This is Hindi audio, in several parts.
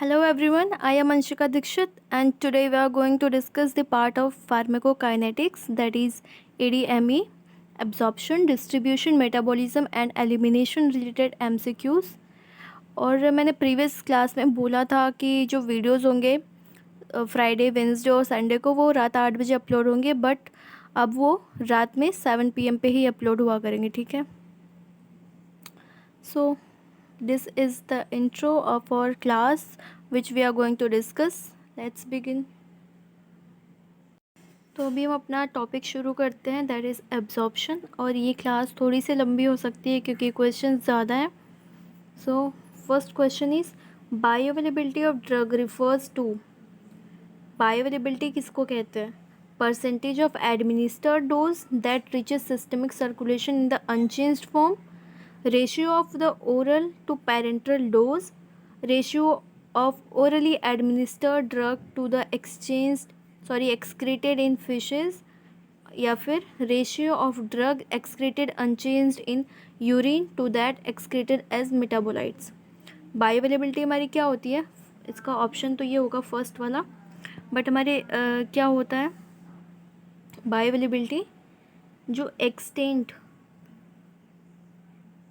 Hello everyone, I am Anshika Dikshit and today we are going to discuss the part of pharmacokinetics, that is ADME, absorption, distribution, metabolism and elimination related MCQs। और मैंने प्रीवियस क्लास में बोला था कि जो वीडियोस होंगे फ्राइडे, वेंसडे और संडे को वो रात 8 बजे अपलोड होंगे, बट अब वो रात में 7 PM पे ही अपलोड हुआ करेंगे, ठीक है। सो this is the intro of our class which we are going to discuss. Let's begin. तो अभी हम अपना टॉपिक शुरू करते हैं, दैट इज़ एब्जॉर्प्शन। और ये क्लास थोड़ी सी लंबी हो सकती है क्योंकि क्वेश्चन ज़्यादा हैं। So first question is bioavailability of drug refers to. Bioavailability किसको कहते हैं? Percentage of administered dose that reaches systemic circulation in the unchanged form, ratio of the oral to parenteral dose, ratio of orally administered drug to the excreted in fishes, या फिर ratio of drug excreted unchanged in urine to that excreted as metabolites। Bioavailability हमारी क्या होती है? इसका ऑप्शन तो ये होगा फर्स्ट वाला, बट हमारे क्या होता है बायोअवेलेबिलिटी? जो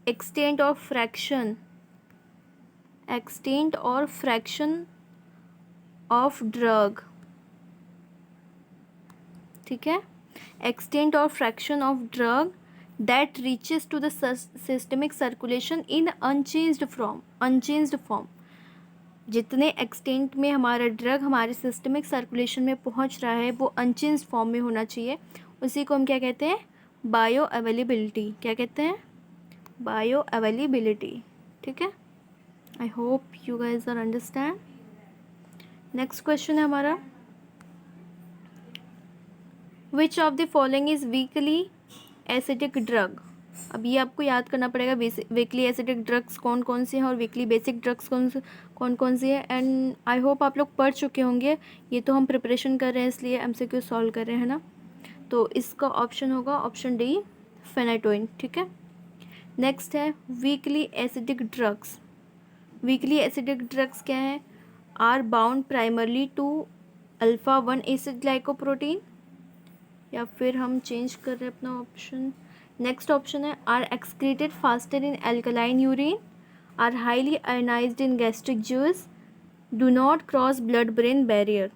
extent or fraction of drug, ठीक है, extent or fraction of drug that reaches to the systemic circulation in unchanged form। जितने एक्सटेंट में हमारा ड्रग हमारे सिस्टमिक सर्कुलेशन में पहुंच रहा है वो अनचेंज्ड फॉर्म में होना चाहिए, उसी को हम क्या कहते हैं? Bioavailability. क्या कहते हैं? बायो अवेलेबिलिटी, ठीक है। I hope you guys are understand. Next question है हमारा, which of the following is weakly acidic drug. अब ये आपको याद करना पड़ेगा, वीकली एसिडिक ड्रग्स कौन कौन सी हैं और वीकली बेसिक ड्रग्स कौन कौन सी है। एंड आई होप आप लोग पढ़ चुके होंगे, ये तो हम प्रिपरेशन कर रहे हैं इसलिए MCQ सॉल्व कर रहे हैं ना। तो इसका ऑप्शन होगा ऑप्शन डी, फेनाटोइन, ठीक है। नेक्स्ट है weakly acidic drugs. Weakly acidic drugs क्या है? Are bound primarily to alpha 1 acid glycoprotein, या फिर हम चेंज कर रहे हैं अपना ऑप्शन। नेक्स्ट ऑप्शन है are excreted faster in alkaline urine, are highly ionized in gastric juice, do not cross blood brain barrier.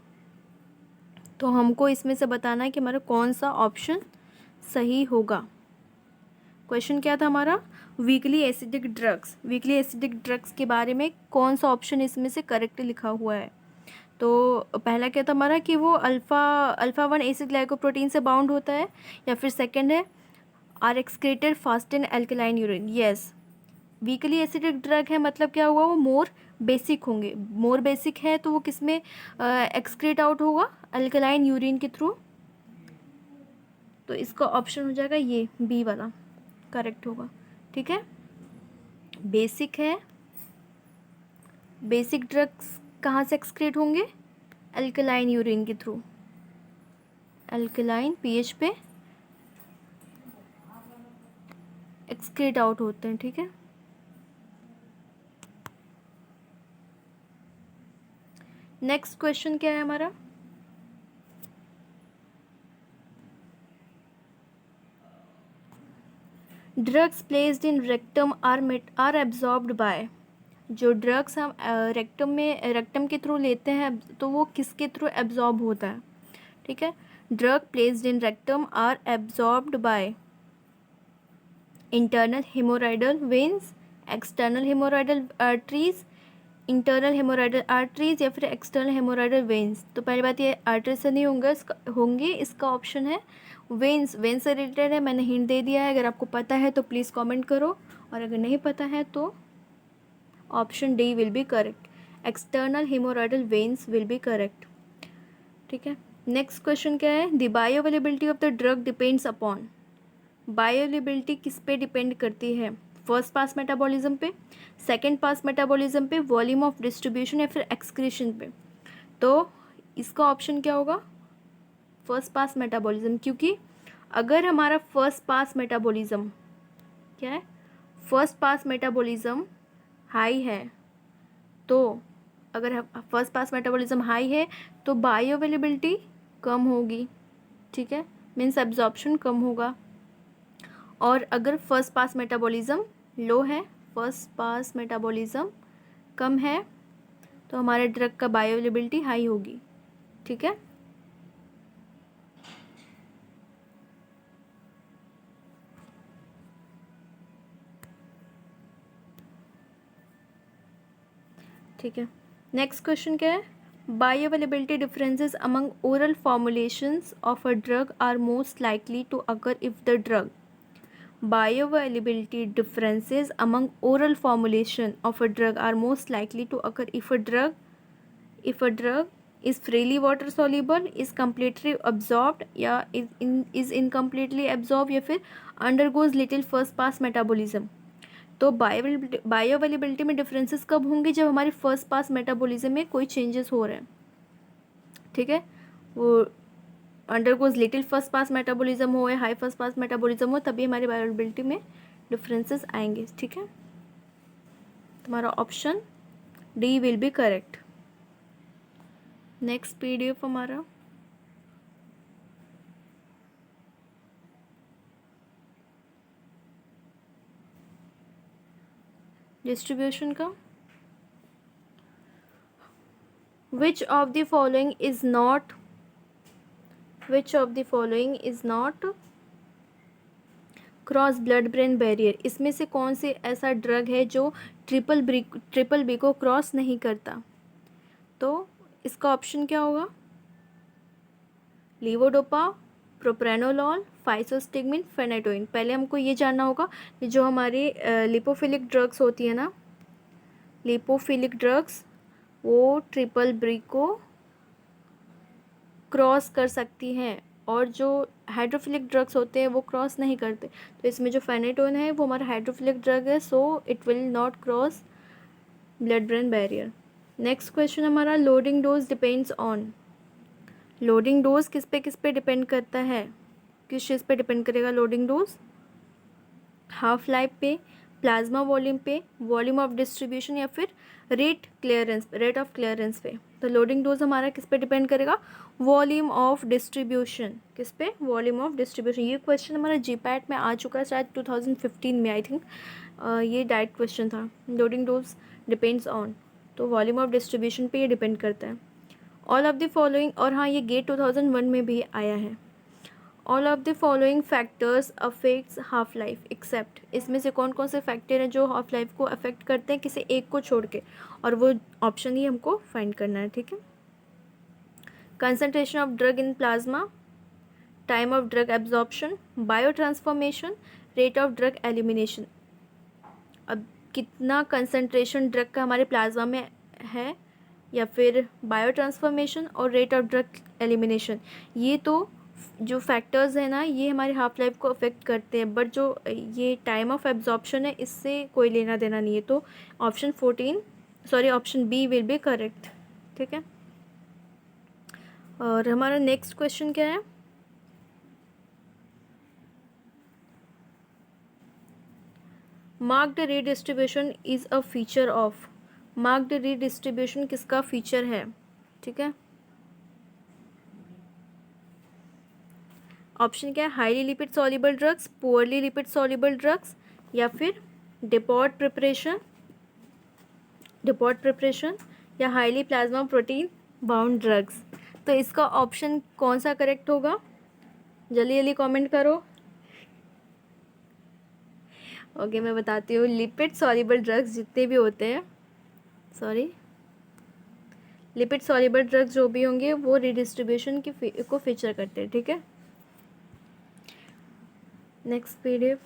तो हमको इसमें से बताना है कि हमारा कौन सा ऑप्शन सही होगा। क्वेश्चन क्या था हमारा? Weekly acidic drugs. Weakly acidic drugs के बारे में कौन सा ऑप्शन इसमें से करेक्ट लिखा हुआ है? तो पहला क्या था हमारा कि वो अल्फ़ा 1 एसिड ग्लाइकोप्रोटीन से बाउंड होता है, या फिर सेकंड है are excreted fast in alkaline urine. Yes, weakly acidic drug है मतलब क्या हुआ? वो मोर बेसिक होंगे। मोर बेसिक है तो वो किस में एक्सक्रीट आउट होगा? अल्कलाइन यूरिन के थ्रू। तो इसका ऑप्शन हो जाएगा ये बी वाला, करेक्ट होगा, ठीक है। बेसिक है, बेसिक ड्रग्स कहाँ से एक्सक्रीट होंगे? अल्कलाइन यूरिन के थ्रू, अल्कलाइन पीएच पे एक्सक्रीट आउट होते हैं, ठीक है। नेक्स्ट क्वेश्चन क्या है हमारा? Drugs placed in rectum are absorbed by. जो ड्रग्स हम रेक्टम के थ्रू लेते हैं तो वो किसके थ्रू एब्जॉर्ब होता है? ठीक है, drug placed in rectum are absorbed by internal haemorrhoidal veins, external haemorrhoidal arteries, internal haemorrhoidal arteries, या फिर एक्सटर्नल हेमोराइडल वेन्स। तो पहली बात ये आर्टरी से नहीं होंगे, इसका ऑप्शन है वेन्स। वेन्स से रिलेटेड है, मैंने हिंट दे दिया है। अगर आपको पता है तो प्लीज़ कमेंट करो, और अगर नहीं पता है तो option D will be correct, external haemorrhoidal veins will be correct, ठीक है। नेक्स्ट क्वेश्चन क्या है? The bioavailability of the drug depends upon. Bioavailability किस पे डिपेंड करती है? फर्स्ट पास मेटाबॉलिज्म पे, सेकेंड पास मेटाबॉलिज्म पे, वॉल्यूम ऑफ डिस्ट्रीब्यूशन, या फिर एक्सक्रीशन पे। तो इसका ऑप्शन क्या होगा? फर्स्ट पास मेटाबॉलिज्म, क्योंकि अगर हमारा फर्स्ट पास मेटाबॉलिज्म क्या है? फर्स्ट पास मेटाबॉलिज्म हाई है तो अगर फर्स्ट पास मेटाबॉलिज्म हाई है तो बायो अवेलेबिलिटी कम होगी, ठीक है, मीन्स एब्जॉर्प्शन कम होगा। और अगर फर्स्ट पास मेटाबॉलिज्म लो है, फर्स्ट पास मेटाबॉलिज्म कम है, तो हमारे ड्रग का बायो अवेलेबिलिटी हाई होगी, ठीक है। ठीक है, नेक्स्ट क्वेश्चन क्या है, bioavailability differences among oral formulations of a drug are most likely to occur if the drug, bioavailability differences among oral formulation of a drug are most likely to occur if a drug is freely water soluble, is completely absorbed या is incompletely absorbed या फिर undergoes little first pass metabolism। तो बायो अवेलेबिलिटी में डिफरेंसेस कब होंगे, जब हमारे फर्स्ट पास मेटाबॉलिज्म में कोई चेंजेस हो रहे हैं, ठीक है, वो undergoes little first pass metabolism हो या हाई फर्स्ट पास मेटाबॉलिज्म हो, तभी हमारी बायोअवेलेबिलिटी में डिफरेंसेस आएंगे, ठीक है। तुम्हारा option D will be correct. Next PDF हमारा डिस्ट्रीब्यूशन का, विच of the following is not cross blood brain barrier, इसमें से कौन से ऐसा ड्रग है जो ट्रिपल बी को क्रॉस नहीं करता, तो इसका ऑप्शन क्या होगा, लीवोडोपा, प्रोप्रेनोलॉल, फाइसोस्टिगमिन, फेनेटोइन। पहले हमको ये जानना होगा कि जो हमारी लिपोफिलिक ड्रग्स होती है ना, लिपोफिलिक ड्रग्स वो ट्रिपल बी को क्रॉस कर सकती हैं, और जो हाइड्रोफिलिक ड्रग्स होते हैं वो क्रॉस नहीं करते। तो इसमें जो फेनेटोइन है वो हमारा हाइड्रोफिलिक ड्रग है, so it will not cross blood brain barrier. Next question हमारा, loading dose depends on, loading dose किस पे डिपेंड करता है, किस चीज़ पे डिपेंड करेगा लोडिंग डोज, हाफ लाइफ पे, प्लाज्मा वॉल्यूम पे, वॉल्यूम ऑफ डिस्ट्रीब्यूशन या फिर रेट ऑफ क्लियरेंस पे। तो लोडिंग डोज हमारा किस पे डिपेंड करेगा, वॉल्यूम ऑफ डिस्ट्रीब्यूशन, किस पे, वॉल्यूम ऑफ डिस्ट्रीब्यूशन। ये क्वेश्चन हमारा जीपैट में आ चुका है शायद 2015 में, आई थिंक ये डायरेक्ट क्वेश्चन था, लोडिंग डोज डिपेंड्स ऑन, तो वॉल्यूम ऑफ डिस्ट्रीब्यूशन पे ये डिपेंड करता है। ऑल ऑफ द फॉलोइंग, और हाँ ये गेट 2001 में भी आया है, all of the following factors affects half life except, इसमें से कौन कौन से फैक्टर हैं जो हाफ लाइफ को अफेक्ट करते हैं किसी एक को छोड़ के, और वो ऑप्शन ही हमको फाइंड करना है, ठीक है। Concentration of drug in plasma, time of drug absorption, bio transformation, rate of drug elimination. अब कितना कंसंट्रेशन ड्रग का हमारे प्लाज्मा में है, या फिर बायो ट्रांसफॉर्मेशन और रेट ऑफ ड्रग एलिमिनेशन, ये तो जो फैक्टर्स हैं ना ये हमारे हाफ लाइफ को अफेक्ट करते हैं, बट जो ये टाइम ऑफ एब्जॉर्प्शन है इससे कोई लेना देना नहीं है, तो option B will be correct, ठीक है। और हमारा नेक्स्ट क्वेश्चन क्या है, marked redistribution is a feature of, marked redistribution किसका फीचर है, ठीक है। ऑप्शन क्या है, highly lipid soluble drugs, poorly lipid soluble drugs, या फिर डिपॉट प्रिपरेशन या highly plasma protein bound drugs. तो इसका ऑप्शन कौन सा करेक्ट होगा, जल्दी जल्दी कमेंट करो। ओके मैं बताती हूँ, लिपिड सॉल्युबल ड्रग्स जितने भी होते हैं, लिपिड सॉल्युबल ड्रग्स जो भी होंगे वो रीडिस्ट्रीब्यूशन को फीचर करते हैं, ठीक है। नेक्स्ट पीडीएफ,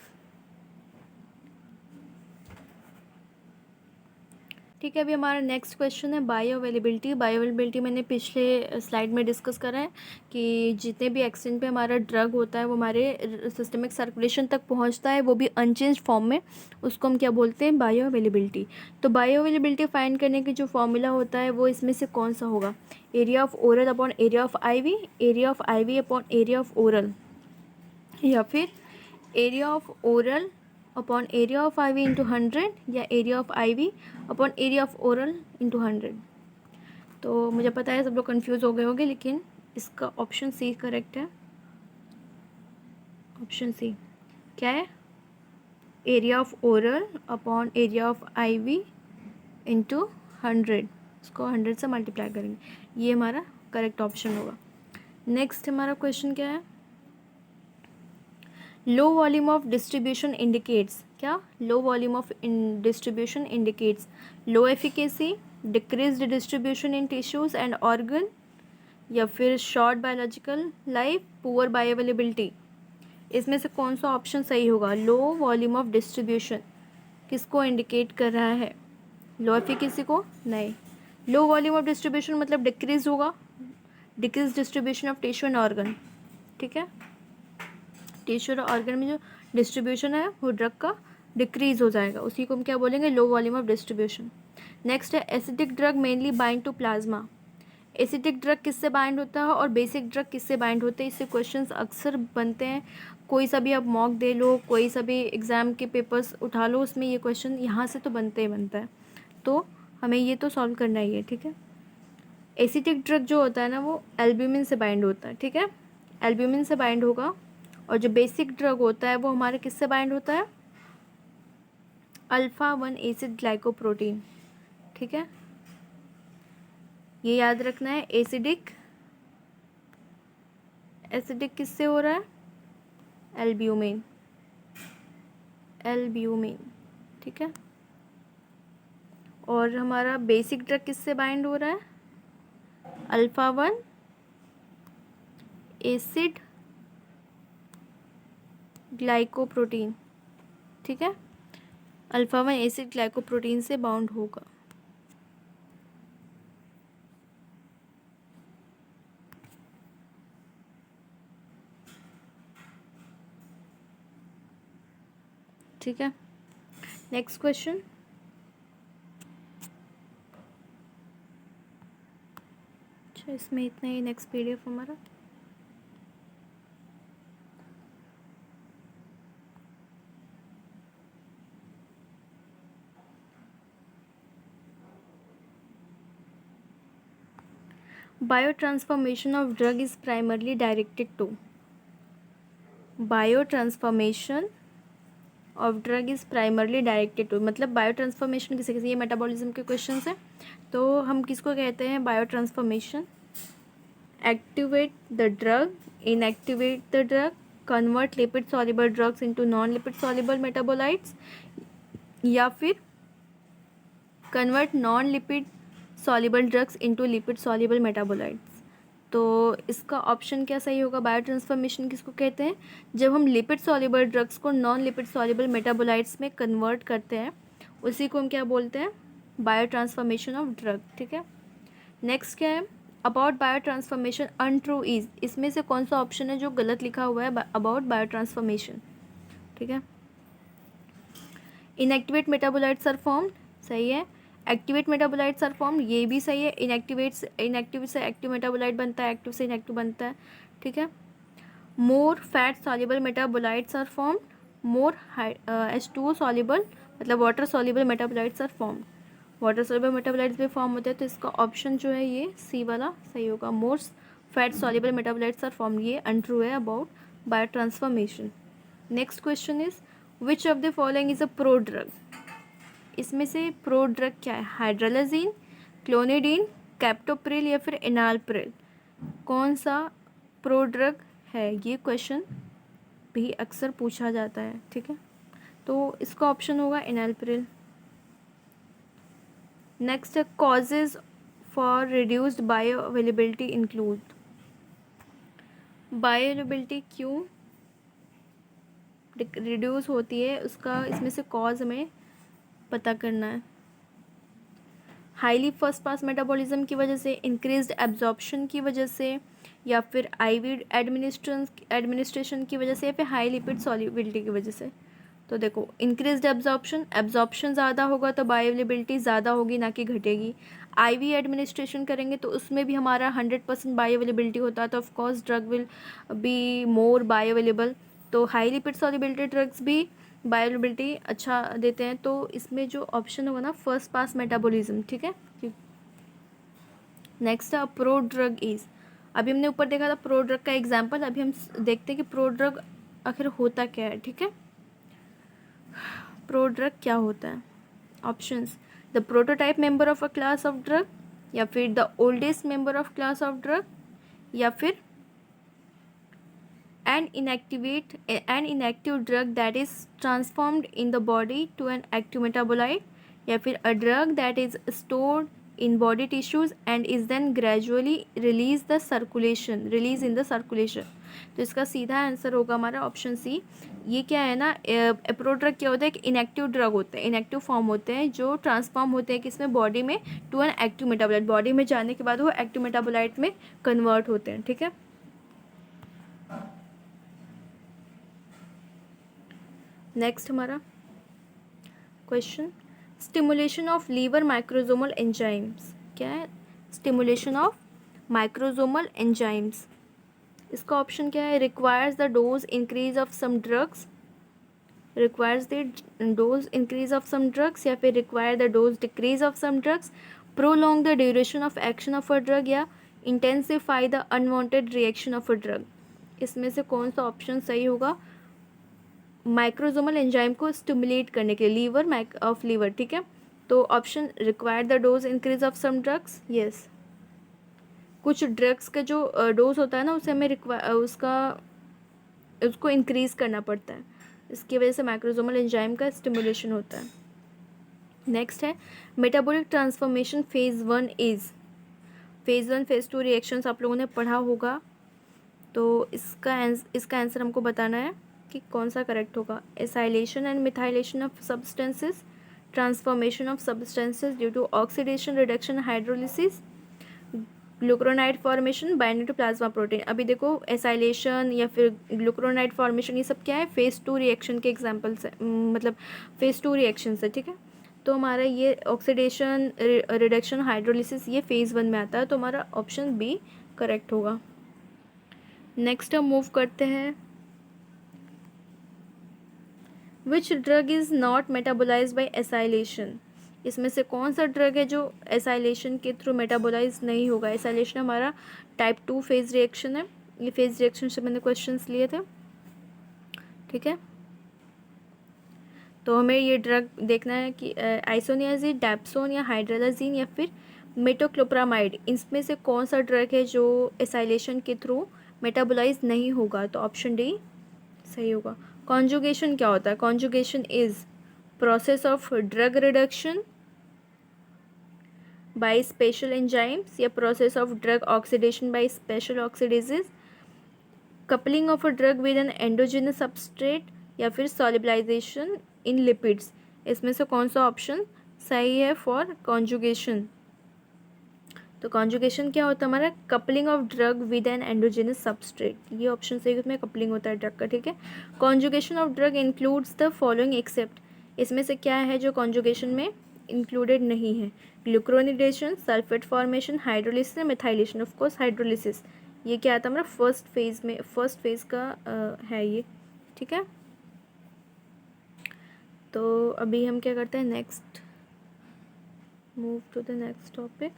ठीक है। अभी हमारा नेक्स्ट क्वेश्चन है बायो अवेलेबिलिटी। बायो अवेलेबिलिटी मैंने पिछले स्लाइड में डिस्कस करा है कि जितने भी एक्सटेंट पे हमारा ड्रग होता है वो हमारे सिस्टमिक सर्कुलेशन तक पहुंचता है, वो भी अनचेंज फॉर्म में, उसको हम क्या बोलते हैं, बायो अवेलेबिलिटी। तो बायो अवेलेबिलिटी फाइंड करने की जो फॉर्मूला होता है वो इसमें से कौन सा होगा, area of oral upon area of IV, area of IV upon area of oral, या फिर area of oral upon area of IV into 100, या area of IV upon area of oral into 100। तो मुझे पता है सब लोग कंफ्यूज हो गए होंगे, लेकिन इसका ऑप्शन सी करेक्ट है। ऑप्शन सी क्या है? Area of oral upon area of IV into 100, इसको 100 से मल्टीप्लाई करेंगे, ये हमारा करेक्ट ऑप्शन होगा। नेक्स्ट हमारा क्वेश्चन क्या है? Low volume of distribution indicates, क्या? Low volume of distribution indicates low efficacy, decreased distribution in tissues and organ, या फिर short biological life, poor bioavailability. इसमें से कौन सा ऑप्शन सही होगा? लो वॉल्यूम ऑफ डिस्ट्रीब्यूशन किसको इंडिकेट कर रहा है? लो एफिकेसी को? नहीं। लो वॉल्यूम ऑफ डिस्ट्रीब्यूशन मतलब डिक्रीज होगा, decrease distribution of tissue and organ, ठीक है। टिश्यू और ऑर्गन में जो डिस्ट्रीब्यूशन है वो ड्रग का डिक्रीज हो जाएगा, उसी को हम क्या बोलेंगे? Low volume of distribution. Next है acidic drug mainly bind to plasma. Acidic drug किससे बाइंड होता है और बेसिक ड्रग किससे बाइंड होते हैं? इससे क्वेश्चंस अक्सर बनते हैं। कोई सा भी आप मॉक दे लो, कोई सा भी एग्ज़ाम के पेपर्स उठा लो, उसमें ये क्वेश्चन यहाँ से तो बनते ही बनता है, तो हमें ये तो सॉल्व करना ही है, ठीक है। एसिडिक ड्रग जो होता है ना वो एल्ब्यूमिन से बाइंड होता है, ठीक है, एल्ब्यूमिन से बाइंड होगा। और जो बेसिक ड्रग होता है वो हमारे किससे बाइंड होता है? अल्फ़ा 1 एसिड ग्लाइकोप्रोटीन, ठीक है। ये याद रखना है। एसिडिक एसिडिक किससे हो रहा है? एल्ब्यूमिन, एल्ब्यूमिन, ठीक है। और हमारा बेसिक ड्रग किससे बाइंड हो रहा है? अल्फ़ा 1 एसिड ग्लाइकोप्रोटीन, ठीक है। अल्फ़ा 1 एसिड ग्लाइकोप्रोटीन से बाउंड होगा। ठीक है। नेक्स्ट क्वेश्चन, अच्छा इसमें इतना ही। नेक्स्ट पीडीएफ हमारा biotransformation of drug is primarily directed to. Biotransformation of drug is primarily directed to, मतलब बायोट्रांसफॉर्मेशन किसे किसे, ये मेटाबॉलिज्म के क्वेश्चन है, तो हम किसको कहते हैं? Biotransformation. Activate the drug, inactivate the drug, convert lipid soluble drugs into non lipid soluble metabolites, या फिर convert non lipid soluble drugs into lipid soluble metabolites. तो इसका ऑप्शन क्या सही होगा? बायो ट्रांसफॉर्मेशन किसको कहते हैं? जब हम लिपिड सॉल्युबल ड्रग्स को नॉन लिपिड सॉल्युबल मेटाबोलाइट्स में कन्वर्ट करते हैं, उसी को हम क्या बोलते हैं? बायो ट्रांसफॉर्मेशन ऑफ ड्रग, ठीक है। नेक्स्ट क्या है? About bio transformation untrue is, इसमें से कौन सा ऑप्शन है जो गलत लिखा हुआ है अबाउट बायो ट्रांसफॉर्मेशन? ठीक है। इनएक्टिवेट मेटाबोलाइट्स आर फॉर्म्ड, सही है। एक्टिवेट मेटाबोलाइट्स आर फॉर्म, ये भी सही है। इनएक्टिव से एक्टिव मेटाबोलाइट बनता है, एक्टिव से इनएक्टिव बनता है, ठीक है। More fat soluble metabolites are form, more H2O soluble मतलब water soluble metabolites are form, water soluble metabolites भी फॉर्म होते हैं, तो इसका ऑप्शन जो है ये सी वाला सही होगा। More fat soluble metabolites are form, ये अनट्रू है about biotransformation. Next question is which of the following is a prodrug? इसमें से प्रो ड्रग क्या है? हाइड्रोलाजीन, क्लोनिडीन, कैप्टोप्रिल या फिर एनालप्रिल, कौन सा प्रो ड्रग है? ये क्वेश्चन भी अक्सर पूछा जाता है, ठीक है। तो इसका ऑप्शन होगा एनालप्रिल। नेक्स्ट है causes for reduced bio availability include, bio availability क्यों रिड्यूस होती है उसका इसमें से कॉज हमें पता करना है। हाईली फर्स्ट पास मेटाबॉलिज्म की वजह से, इंक्रीज्ड एब्जॉर्प्शन की वजह से, या फिर आईवी एडमिनिस्ट्रेशन की वजह से, या फिर हाई लिपिड सॉल्युबिलिटी की वजह से। तो देखो इंक्रीज्ड एब्जॉर्प्शन ज़्यादा होगा तो बायोअवेलेबिलिटी ज़्यादा होगी, ना कि घटेगी। आईवी एडमिनिस्ट्रेशन करेंगे तो उसमें भी हमारा 100% बायोअवेलेबिलिटी होता है, तो of course drug will be more bioavailable. तो हाई लिपिड सॉल्युबिलिटी ड्रग्स भी बायोअवेलेबिलिटी अच्छा देते हैं, तो इसमें जो ऑप्शन होगा ना फर्स्ट पास मेटाबॉलिज्म, ठीक है। नेक्स्ट है प्रो ड्रग इज। अभी हमने ऊपर देखा था प्रो ड्रग का एग्जाम्पल, अभी हम देखते हैं कि प्रो ड्रग आखिर होता क्या है। ठीक है, प्रो ड्रग क्या होता है? Options: the prototype member of a class of drug, या फिर the oldest member of class of drug, या फिर an inactive drug that is transformed in the body to an active metabolite, या फिर a drug that is stored in body tissues and is then gradually released in the circulation। तो इसका सीधा आंसर होगा हमारा ऑप्शन सी। ये क्या है ना, एप्रो ड्रग क्या होता है? एक इनएक्टिव ड्रग होते हैं, इनएक्टिव फॉर्म होते हैं जो ट्रांसफॉर्म होते हैं किसमें? बॉडी में, to an active metabolite. Body में जाने के बाद वो एक्टिव मेटाबोलाइट में कन्वर्ट होते हैं। ठीक है, नेक्स्ट हमारा question, stimulation of liver microsomal enzymes. क्या है? Stimulation of microsomal enzymes. इसका ऑप्शन क्या है? Requires the dose increase of some drugs, requires the dose increase of some drugs, या फिर require the dose decrease of some drugs, prolong the duration of action of a drug, या intensify the unwanted reaction of a drug. इसमें से कौन सा ऑप्शन सही होगा? माइक्रोजोमल एंजाइम को स्टिमुलेट करने के लिए, लीवर ऑफ लीवर। ठीक है, तो option require the dose increase of some drugs, yes. कुछ ड्रग्स का जो डोज होता है ना, उसे हमें उसको इंक्रीज करना पड़ता है, इसकी वजह से माइक्रोजोमल एंजाइम का स्टिमुलेशन होता है। नेक्स्ट है metabolic transformation phase 1 is. Phase 1 phase 2 reactions आप लोगों ने पढ़ा होगा, तो इसका आंसर हमको बताना है कि कौन सा करेक्ट होगा। Acylation and methylation of substances, transformation of substances due to oxidation, reduction, hydrolysis, glucuronide formation, binding to plasma protein. अभी देखो एसाइलेशन या फिर ग्लूक्रोनाइड फॉर्मेशन, ये सब क्या है? फेज 2 रिएक्शन के एग्जाम्पल्स है, मतलब फेज 2 रिएक्शन है। ठीक है, तो हमारा ये ऑक्सीडेशन, रिडक्शन, हाइड्रोलिसिस ये फेज 1 में आता है, तो हमारा ऑप्शन बी करेक्ट होगा। नेक्स्ट हम मूव करते हैं, which drug is not metabolize by acetylation. इसमें से कौन सा ड्रग है जो एसाइलेशन के थ्रू मेटाबोलाइज नहीं होगा? एसाइलेशन हमारा टाइप 2 फेज रिएक्शन है, ये फेज रिएक्शन से मैंने क्वेश्चंस लिए थे। ठीक है, तो हमें ये ड्रग देखना है कि आइसोनियाजिन, डैप्सोन या हाइड्रोलाजीन या फिर मेटोक्लोप्रामाइड, इसमें से कौन सा ड्रग है जो एसाइलेशन के थ्रू मेटाबोलाइज नहीं होगा? तो ऑप्शन डी सही होगा। कॉन्जुगेशन क्या होता है? Conjugation is process of drug reduction by special enzymes, या process of drug oxidation by special oxidases, coupling of a drug with an endogenous substrate, या फिर सॉलिबलाइजेशन इन लिपिड्स। इसमें से कौन सा ऑप्शन सही है फॉर कॉन्जुगेशन? तो कॉन्जुगेशन क्या होता है हमारा? Coupling of drug with an endogenous substrate, ये ऑप्शन सही है, उसमें कपलिंग होता है ड्रग का। ठीक है, conjugation of drug includes the following except. इसमें से क्या है जो कॉन्जुगेशन में इंक्लूडेड नहीं है? Glucuronidation, sulphate formation, hydrolysis, methylation. Of course hydrolysis, ये क्या आता है हमारा फर्स्ट फेज का है ये। ठीक है, तो अभी हम क्या करते हैं, next move to the next topic.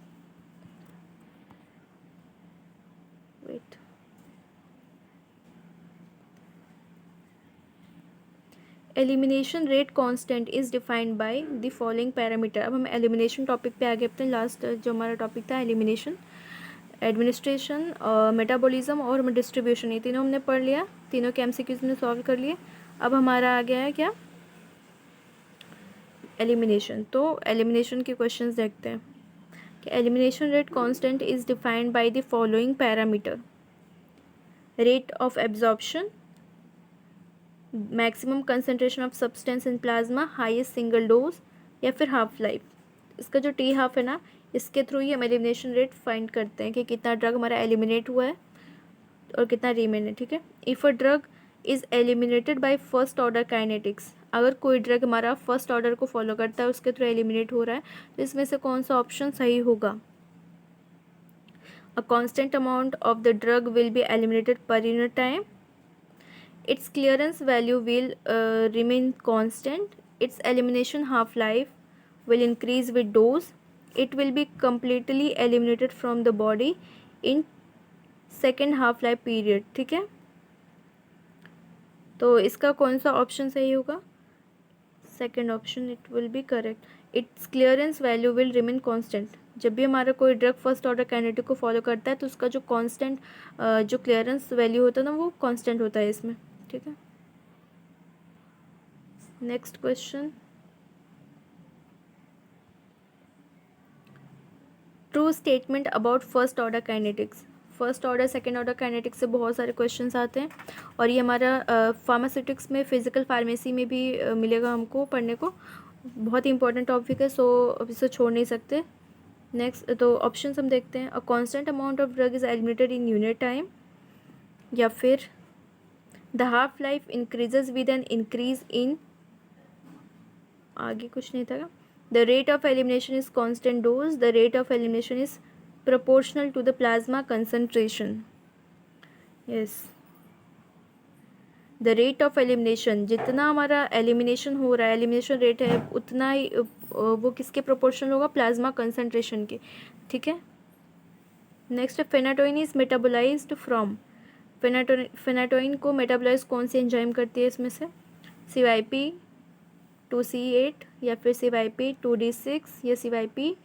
Wait, elimination rate constant is defined by the following parameter. अब हम एलिमिनेशन टॉपिक पे आगे अपने लास्ट जो हमारा टॉपिक था एलिमिनेशन, एडमिनिस्ट्रेशन, मेटाबॉलिज्म और डिस्ट्रीब्यूशन, ये तीनों हमने पढ़ लिया, तीनों के एमसीक्यूज हमने सॉल्व कर लिए। अब हमारा आ गया है क्या? एलिमिनेशन। तो एलिमिनेशन के क्वेश्चंस देखते हैं कि elimination rate constant is defined by the following parameter: rate of absorption, maximum concentration of substance in plasma, highest single dose, या फिर हाफ लाइफ। इसका जो टी हाफ है ना, इसके थ्रू ही हम एलिमिनेशन रेट फाइंड करते हैं कि कितना ड्रग हमारा एलिमिनेट हुआ है और कितना रिमेन है। ठीक है, if a drug is eliminated by first order kinetics, अगर कोई ड्रग हमारा फर्स्ट ऑर्डर को फॉलो करता है, उसके थ्रू एलिमिनेट हो रहा है, तो इसमें से कौन सा ऑप्शन सही होगा? A constant amount of the drug will be eliminated per unit time, its clearance value will remain constant, its elimination half life will increase with dose, it will be completely eliminated from the body in second half life period. ठीक है, तो इसका कौन सा ऑप्शन सही होगा? Second option it will be correct. It's clearance value will remain constant. जब भी हमारा कोई ड्रग फर्स्ट ऑर्डर कैंडिडेट को फॉलो करता है तो उसका जो कांस्टेंट जो क्लियरेंस वैल्यू होता है ना वो कांस्टेंट होता है इसमें। ठीक है, next question, true statement about first order kinetics. First order second order kinetics से बहुत सारे क्वेश्चंस आते हैं और ये हमारा फार्मास्यूटिक्स में फिजिकल फार्मेसी में भी मिलेगा हमको पढ़ने को। बहुत ही इंपॉर्टेंट टॉपिक है, सो इसे छोड़ नहीं सकते। नेक्स्ट तो ऑप्शन हम देखते हैं, a constant amount of drug is eliminated in unit time, या फिर the half life increases with an increase in, आगे कुछ नहीं था। The rate of elimination is constant dose. The rate of elimination is proportional to the plasma concentration. Yes. The rate of elimination, जितना हमारा elimination हो रहा है, elimination rate है, उतना ही वो किसके proportional होगा? प्लाज्मा concentration के। ठीक है, नेक्स्ट फेनाटोइन इज मेटाबोलाइज्ड फ्रॉम। फेनाटोइन को मेटाबोलाइज कौन सी एंजाइम करती है इसमें से? CYP 2C8 या फिर CYP 2D6 या CYP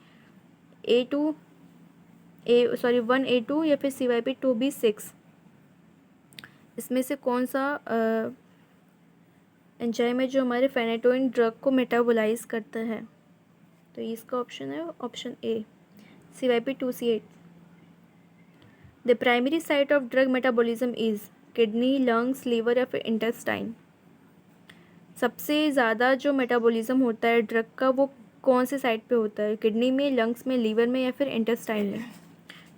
1A2 या फिर CYP 2B6। इसमें से कौन सा एंजाइम है जो हमारे फेनाटोइन ड्रग को मेटाबोलाइज करता है? तो इसका ऑप्शन है option A, CYP 2C8। The primary site of drug metabolism is kidney, lungs, liver या फिर इंटेस्टाइन। सबसे ज़्यादा जो मेटाबॉलिज्म होता है ड्रग का वो कौन से साइड पे होता है? किडनी में, लंग्स में, लीवर में या फिर इंटेस्टाइन में?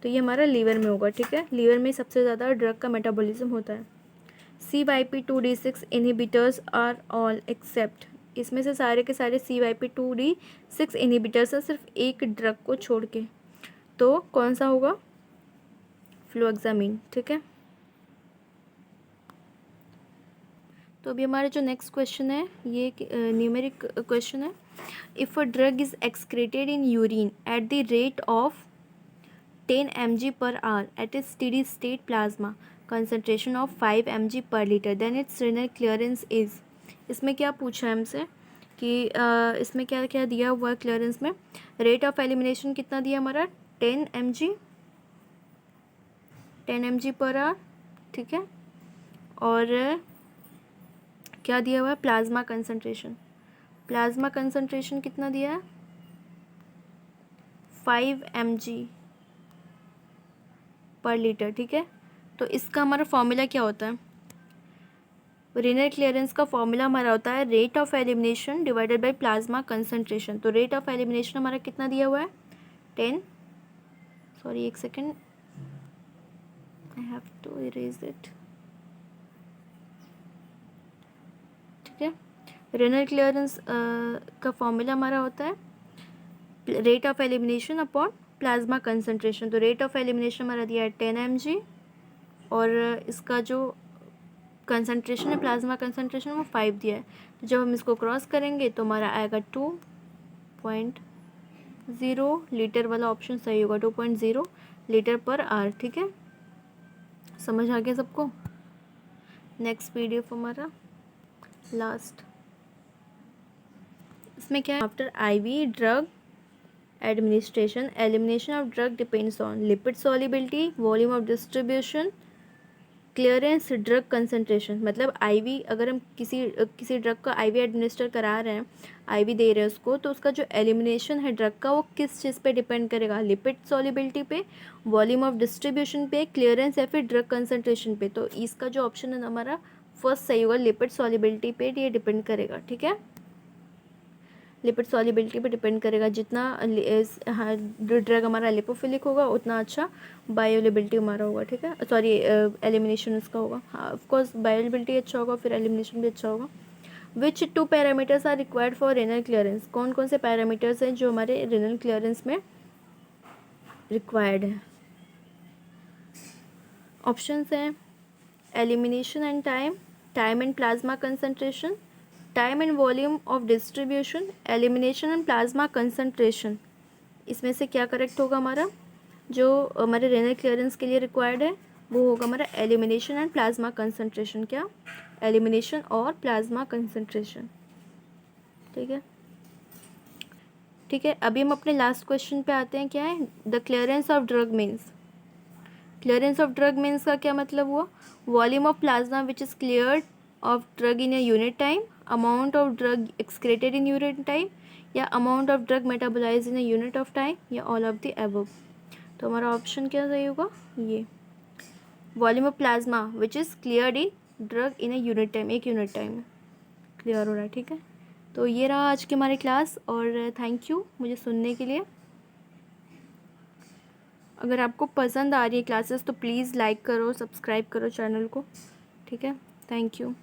तो ये हमारा लीवर में होगा। ठीक है, लीवर में सबसे ज़्यादा ड्रग का मेटाबॉलिज्म होता है। CYP 2D6 inhibitors are all except, इसमें से सारे के सारे CYP 2D6 इनहिबिटर्स हैं सिर्फ एक ड्रग को छोड़ के, तो कौन सा होगा? फ्लोएक्सामिन। ठीक है, तो अभी हमारा जो नेक्स्ट क्वेश्चन है ये न्यूमेरिक क्वेश्चन है। If a drug is excreted in urine at the rate of 10 mg per hour at a steady state plasma concentration of 5 mg per liter, then its renal clearance is। इसमें क्या पूछा है हमसे कि इसमें क्या क्या दिया हुआ है क्लियरेंस में? रेट ऑफ एलिमिनेशन कितना दिया हमारा? 10 mg पर आवर। ठीक है, और क्या दिया हुआ है? Plasma concentration. प्लाज्मा कंसंट्रेशन कितना दिया है? 5 mg पर लीटर। ठीक है, तो इसका हमारा फॉर्मूला क्या होता है? रीनल क्लियरेंस का फॉर्मूला हमारा होता है rate of elimination divided by plasma concentration. तो रेट ऑफ एलिमिनेशन हमारा कितना दिया हुआ है? 10, सॉरी एक second, I have to erase it. ठीक है, रीनल क्लियरेंस का फॉर्मूला हमारा होता है rate of elimination upon plasma concentration. तो रेट ऑफ एलिमिनेशन हमारा दिया है 10 mg और इसका जो कंसंट्रेशन है, प्लाज्मा कंसंट्रेशन, वो 5 दिया है। तो जब हम इसको क्रॉस करेंगे तो हमारा आएगा 2.0 लीटर वाला ऑप्शन सही होगा, 2.0 लीटर पर आवर। ठीक है, समझ आ गया सबको? नेक्स्ट PDF हमारा लास्ट, इसमें क्या है? After IV drug administration elimination of drug depends on lipid solubility, volume of distribution, clearance, drug concentration. मतलब IV अगर हम किसी ड्रग का IV एडमिनिस्टर करा रहे हैं, IV दे रहे हैं उसको, तो उसका जो एलिमिनेशन है ड्रग का वो किस चीज़ पे डिपेंड करेगा? लिपिड सॉल्युबिलिटी पे, वॉल्यूम ऑफ डिस्ट्रीब्यूशन पे, क्लियरेंस या फिर ड्रग कंसंट्रेशन पे। तो इसका जो ऑप्शन है हमारा फर्स्ट सही होगा, लिपिड सॉल्युबिलिटी पे ये डिपेंड करेगा। ठीक है, लिपिड सॉल्युबिलिटी पे डिपेंड करेगा। जितना ड्रग हमारा लिपोफिलिक होगा उतना अच्छा बायोअवेलेबिलिटी हमारा होगा। ठीक है, सॉरी एलिमिनेशन उसका होगा। हाँ, ऑफकोर्स बायोअवेलेबिलिटी अच्छा होगा, फिर एलिमिनेशन भी अच्छा होगा। Which 2 parameters are required for renal clearance? कौन कौन से पैरामीटर्स हैं जो हमारे रेनल क्लियरेंस में रिक्वायर्ड है? ऑप्शंस हैं elimination and time, time and plasma concentration, time and volume of distribution, elimination and plasma concentration. इसमें से क्या करेक्ट होगा हमारा, जो हमारे रेनल क्लियरेंस के लिए रिक्वायर्ड है वो होगा हमारा एलिमिनेशन एंड प्लाज्मा कंसंट्रेशन। क्या, एलिमिनेशन और प्लाज्मा कंसंट्रेशन। ठीक है, ठीक है। अभी हम अपने लास्ट क्वेश्चन पे आते हैं। क्या है, the clearance of drug means. Clearance of drug means का क्या मतलब हुआ, volume of plasma which is cleared of drug in a unit time, amount of drug excreted in unit time, या amount of drug metabolise in a unit of time, या ऑल ऑफ द अबव। तो हमारा ऑप्शन क्या सही होगा, ये volume of plasma which is cleared in drug in a unit time, एक यूनिट टाइम में क्लियर हो रहा है। ठीक है, तो ये रहा आज की हमारी क्लास, और थैंक यू मुझे सुनने के लिए। अगर आपको पसंद आ रही है क्लासेस तो प्लीज़ लाइक करो, सब्सक्राइब करो चैनल को। ठीक है, थैंक यू।